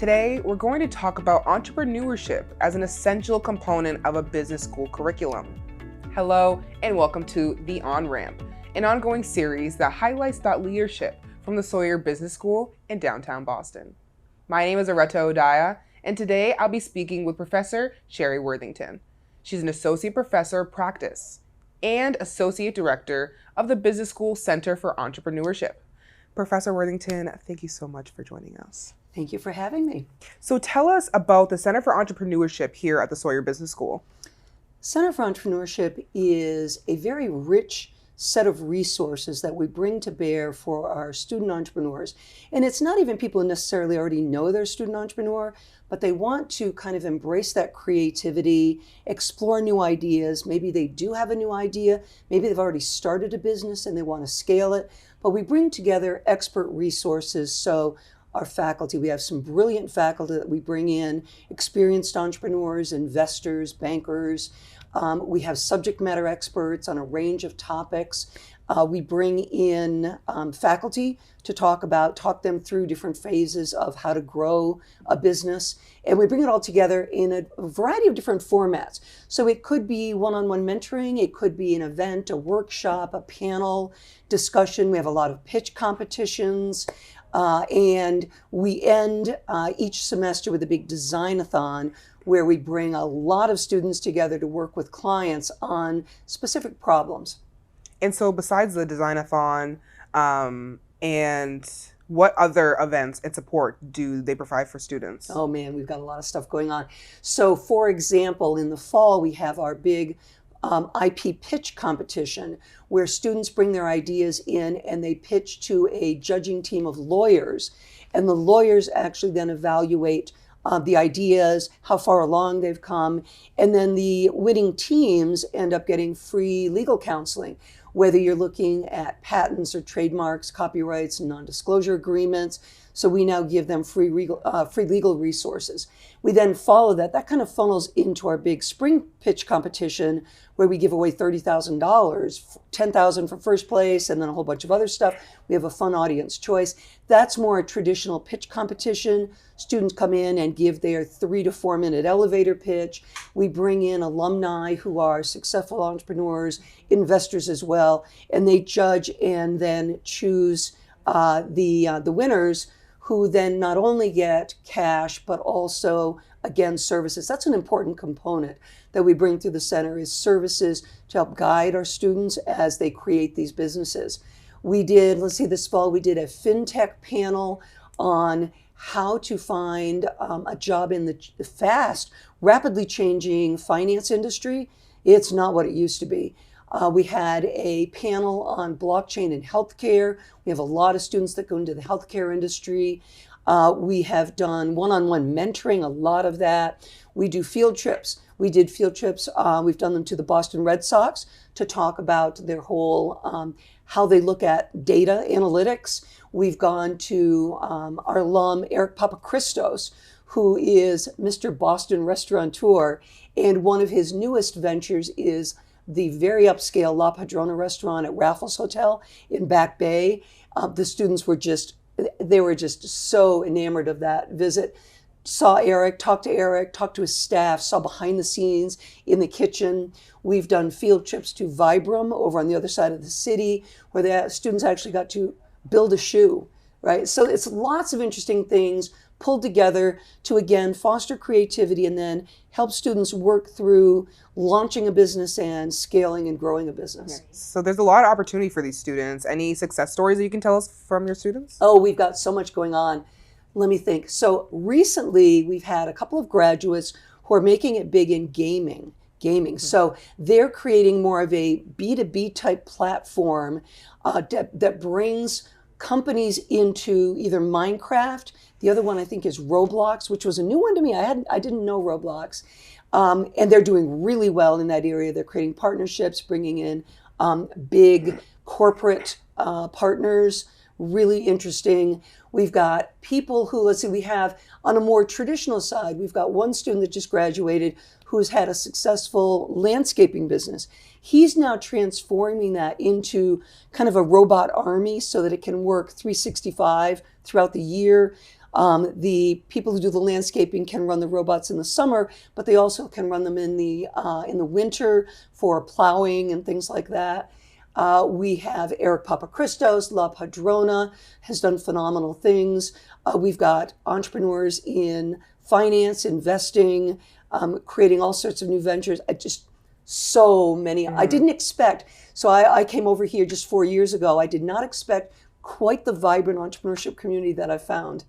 Today, we're going to talk about entrepreneurship as an essential component of a business school curriculum. Hello, and welcome to The On-Ramp, an ongoing series that highlights thought leadership from the Sawyer Business School in downtown Boston. My name is Areta Odaya, and today I'll be speaking with Professor Shari Worthington. She's an Associate Professor of Practice and Associate Director of the Business School Center for Entrepreneurship. Professor Worthington, thank you so much for joining us. Thank you for having me. So tell us about the Center for Entrepreneurship here at the Sawyer Business School. Center for Entrepreneurship is a very rich set of resources that we bring to bear for our student entrepreneurs. And it's not even people who necessarily already know they're a student entrepreneur, but they want to kind of embrace that creativity, explore new ideas. Maybe they do have a new idea. Maybe they've already started a business and they want to scale it. But we bring together expert resources. So our faculty, we have some brilliant faculty that we bring in, experienced entrepreneurs, investors, bankers. We have subject matter experts on a range of topics. We bring in faculty to talk them through different phases of how to grow a business. And we bring it all together in a variety of different formats. So it could be one-on-one mentoring, it could be an event, a workshop, a panel discussion. We have a lot of pitch competitions. And we end each semester with a big design-a-thon where we bring a lot of students together to work with clients on specific problems. And so besides the design-a-thon, and what other events and support do they provide for students? Oh man, we've got a lot of stuff going on. So for example, in the fall, we have our big IP pitch competition where students bring their ideas in and they pitch to a judging team of lawyers. And the lawyers actually then evaluate the ideas, how far along they've come. And then the winning teams end up getting free legal counseling, whether you're looking at patents or trademarks, copyrights, and non-disclosure agreements. So we now give them free legal resources. We then follow that. That kind of funnels into our big spring pitch competition where we give away $30,000, $10,000 for first place, and then a whole bunch of other stuff. We have a fun audience choice. That's more a traditional pitch competition. Students come in and give their 3 to 4 minute elevator pitch. We bring in alumni who are successful entrepreneurs, investors as well, and they judge and then choose the winners, who then not only get cash, but also, again, services. That's an important component that we bring through the center is services to help guide our students as they create these businesses. This fall, we did a FinTech panel on how to find a job in the fast, rapidly changing finance industry. It's not what it used to be. We had a panel on blockchain and healthcare. We have a lot of students that go into the healthcare industry. We have done one-on-one mentoring, a lot of that. We do field trips. We did field trips. We've done them to the Boston Red Sox to talk about their whole, how they look at data analytics. We've gone to our alum, Eric Papachristos, who is Mr. Boston Restaurateur. And one of his newest ventures is the very upscale La Padrona restaurant at Raffles Hotel in Back Bay. The students were just so enamored of that visit. Saw Eric, talked to his staff, saw behind the scenes in the kitchen. We've done field trips to Vibram over on the other side of the city where the students actually got to build a shoe, right? So it's lots of interesting things pulled together to, again, foster creativity and then help students work through launching a business and scaling and growing a business. Nice. So there's a lot of opportunity for these students. Any success stories that you can tell us from your students? Oh, we've got so much going on. Let me think. So recently, we've had a couple of graduates who are making it big in gaming. So they're creating more of a B2B type platform that brings companies into either Minecraft. The other one I think is Roblox, which was a new one to me. I didn't know Roblox. And they're doing really well in that area. They're creating partnerships, bringing in big corporate partners. Really interesting. We've got people who, we have on a more traditional side, we've got one student that just graduated who's had a successful landscaping business. He's now transforming that into kind of a robot army so that it can work 365 throughout the year. The people who do the landscaping can run the robots in the summer, but they also can run them in the winter for plowing and things like that. We have Eric Papachristos, La Padrona, has done phenomenal things. We've got entrepreneurs in finance, investing, creating all sorts of new ventures. Just so many. I didn't expect. So I came over here just 4 years ago. I did not expect quite the vibrant entrepreneurship community that I found.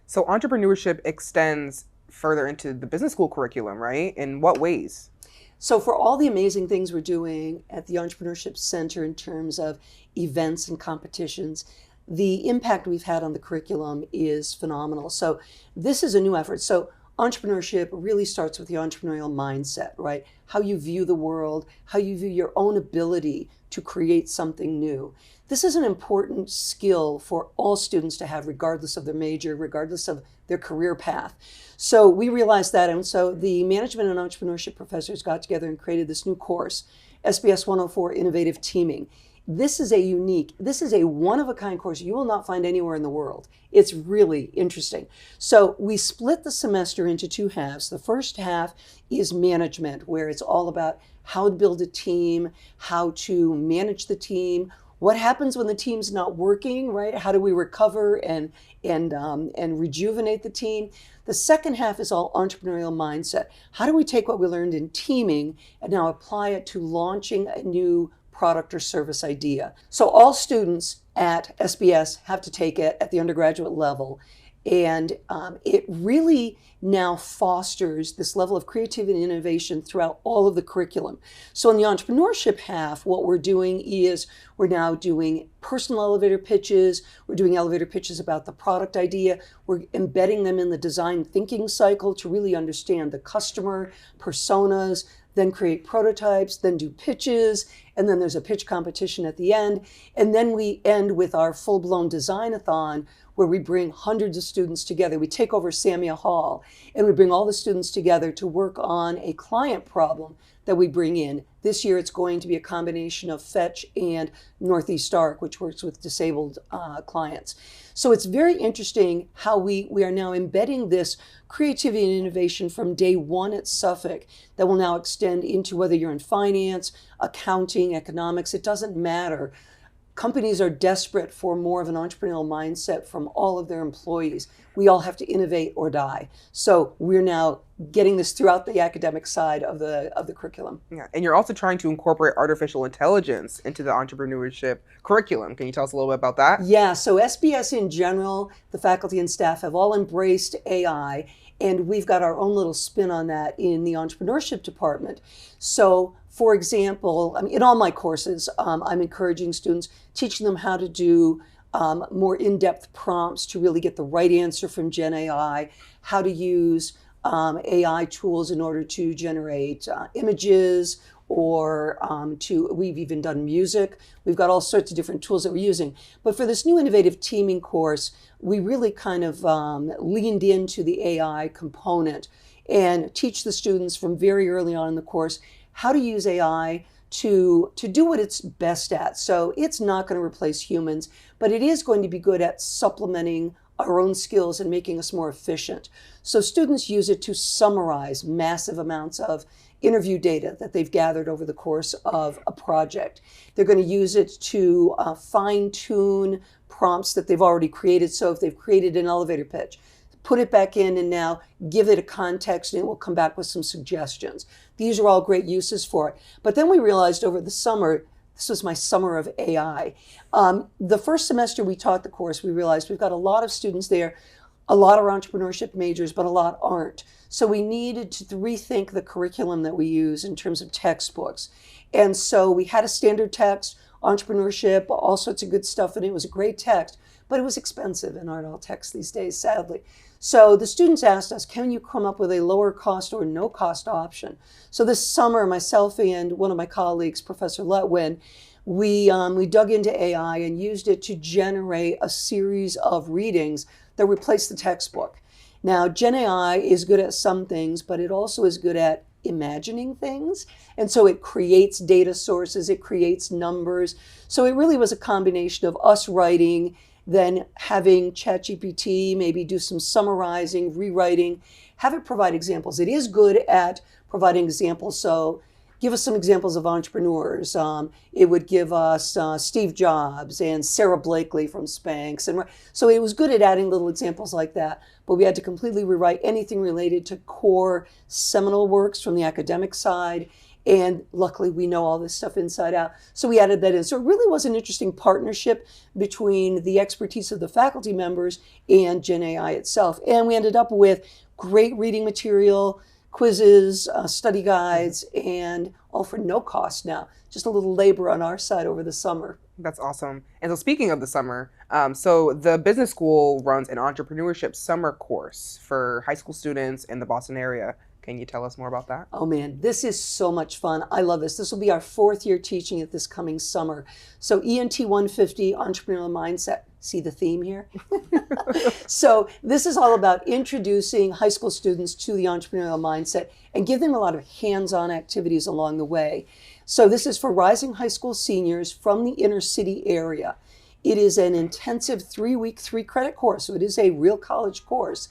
So entrepreneurship extends further into the business school curriculum, right? In what ways? So for all the amazing things we're doing at the Entrepreneurship Center in terms of events and competitions, the impact we've had on the curriculum is phenomenal. So this is a new effort. So entrepreneurship really starts with the entrepreneurial mindset, right? How you view the world, how you view your own ability to create something new. This is an important skill for all students to have, regardless of their major, regardless of their career path. So we realized that, and so the management and entrepreneurship professors got together and created this new course, SBS 104 Innovative Teaming. This is a one-of-a-kind course you will not find anywhere in the world. It's really interesting. So we split the semester into two halves. The first half is management, where it's all about how to build a team, how to manage the team, what happens when the team's not working, right? How do we recover and rejuvenate the team? The second half is all entrepreneurial mindset. How do we take what we learned in teaming and now apply it to launching a new product or service idea? So all students at SBS have to take it at the undergraduate level. And it really now fosters this level of creativity and innovation throughout all of the curriculum. So in the entrepreneurship half, what we're doing is we're now doing personal elevator pitches. We're doing elevator pitches about the product idea. We're embedding them in the design thinking cycle to really understand the customer personas, then create prototypes, then do pitches, and then there's a pitch competition at the end. And then we end with our full-blown design-a-thon, where we bring hundreds of students together. We take over Samia Hall, and we bring all the students together to work on a client problem that we bring in. This year it's going to be a combination of Fetch and Northeast Arc, which works with disabled clients. So it's very interesting how we are now embedding this creativity and innovation from day one at Suffolk that will now extend into whether you're in finance, accounting, economics, it doesn't matter. Companies are desperate for more of an entrepreneurial mindset from all of their employees. We all have to innovate or die. So we're now getting this throughout the academic side of the curriculum. Yeah, and you're also trying to incorporate artificial intelligence into the entrepreneurship curriculum. Can you tell us a little bit about that? Yeah, so SBS in general, the faculty and staff have all embraced AI, and we've got our own little spin on that in the entrepreneurship department. So for example, in all my courses, I'm encouraging students, teaching them how to do more in-depth prompts to really get the right answer from Gen AI, how to use AI tools in order to generate images, or we've even done music. We've got all sorts of different tools that we're using. But for this new innovative teaming course, we really kind of leaned into the AI component and teach the students from very early on in the course how to use AI to do what it's best at. So it's not going to replace humans, but it is going to be good at supplementing our own skills and making us more efficient. So students use it to summarize massive amounts of interview data that they've gathered over the course of a project. They're going to use it to fine-tune prompts that they've already created. So if they've created an elevator pitch, put it back in and now give it a context, and it will come back with some suggestions. These are all great uses for it. But then we realized over the summer, this was my summer of AI. The first semester we taught the course, we realized we've got a lot of students there. A lot are entrepreneurship majors, but a lot aren't. So we needed to rethink the curriculum that we use in terms of textbooks. And so we had a standard text, entrepreneurship, all sorts of good stuff, and it was a great text, but it was expensive and aren't all texts these days, sadly. So the students asked us, can you come up with a lower cost or no cost option? So this summer, myself and one of my colleagues, Professor Letwin, we dug into AI and used it to generate a series of readings that replace the textbook. Now, Gen AI is good at some things, but it also is good at imagining things. And so it creates data sources, it creates numbers. So it really was a combination of us writing then having ChatGPT maybe do some summarizing, rewriting, have it provide examples. It is good at providing examples. So give us some examples of entrepreneurs. It would give us Steve Jobs and Sarah Blakely from Spanx. And so it was good at adding little examples like that, but we had to completely rewrite anything related to core seminal works from the academic side. And luckily, we know all this stuff inside out. So we added that in. So it really was an interesting partnership between the expertise of the faculty members and Gen AI itself. And we ended up with great reading material, quizzes, study guides, and all for no cost now. Just a little labor on our side over the summer. That's awesome. And so speaking of the summer, so the business school runs an entrepreneurship summer course for high school students in the Boston area. Can you tell us more about that? Oh man, this is so much fun. I love this. This will be our 4th year teaching it this coming summer. So ENT 150, Entrepreneurial Mindset. See the theme here? So this is all about introducing high school students to the entrepreneurial mindset and give them a lot of hands-on activities along the way. So this is for rising high school seniors from the inner city area. It is an intensive 3-week, 3-credit course. So it is a real college course.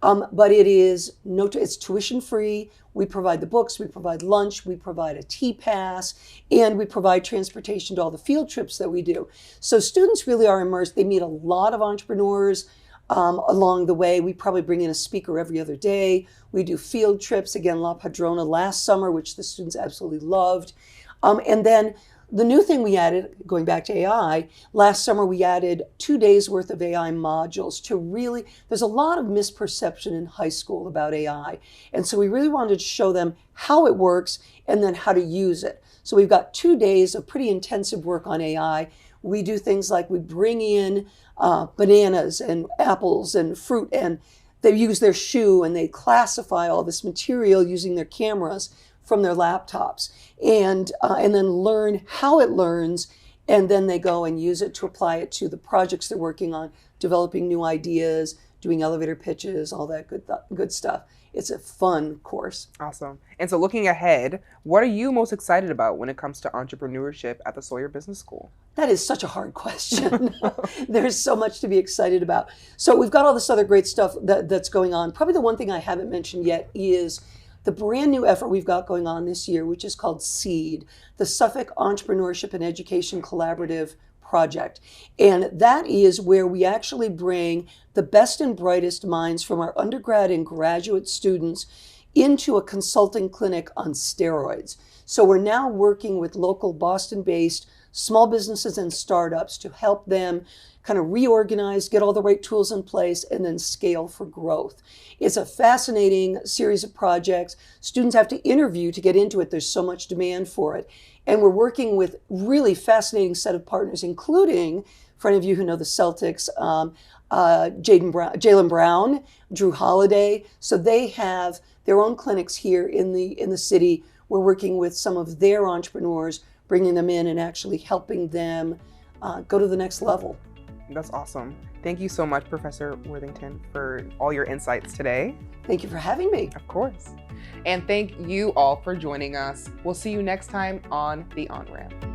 But it's tuition free. We provide the books, we provide lunch, we provide a T-Pass, and we provide transportation to all the field trips that we do. So students really are immersed. They meet a lot of entrepreneurs along the way. We probably bring in a speaker every other day. We do field trips, again, La Padrona last summer, which the students absolutely loved. And then the new thing we added, going back to AI, last summer we added 2 days worth of AI modules to really, there's a lot of misperception in high school about AI. And so we really wanted to show them how it works and then how to use it. So we've got 2 days of pretty intensive work on AI. We do things like we bring in bananas and apples and fruit, and they use their shoe and they classify all this material using their cameras from their laptops, and then learn how it learns, and then they go and use it to apply it to the projects they're working on, developing new ideas, doing elevator pitches, all that good stuff. It's a fun course. Awesome. And so looking ahead, what are you most excited about when it comes to entrepreneurship at the Sawyer Business School? That is such a hard question. There's so much to be excited about. So we've got all this other great stuff that's going on. Probably the one thing I haven't mentioned yet is the brand new effort we've got going on this year, which is called SEED, the Suffolk Entrepreneurship and Education Collaborative Project. And that is where we actually bring the best and brightest minds from our undergrad and graduate students into a consulting clinic on steroids. So we're now working with local Boston-based small businesses and startups to help them kind of reorganize, get all the right tools in place, and then scale for growth. It's a fascinating series of projects. Students have to interview to get into it. There's so much demand for it. And we're working with really fascinating set of partners, including, for any of you who know the Celtics, Jaylen Brown, Drew Holiday. So they have their own clinics here in the city. We're working with some of their entrepreneurs, bringing them in and actually helping them go to the next level. That's awesome. Thank you so much, Professor Worthington, for all your insights today. Thank you for having me. Of course. And thank you all for joining us. We'll see you next time on The On-Ramp.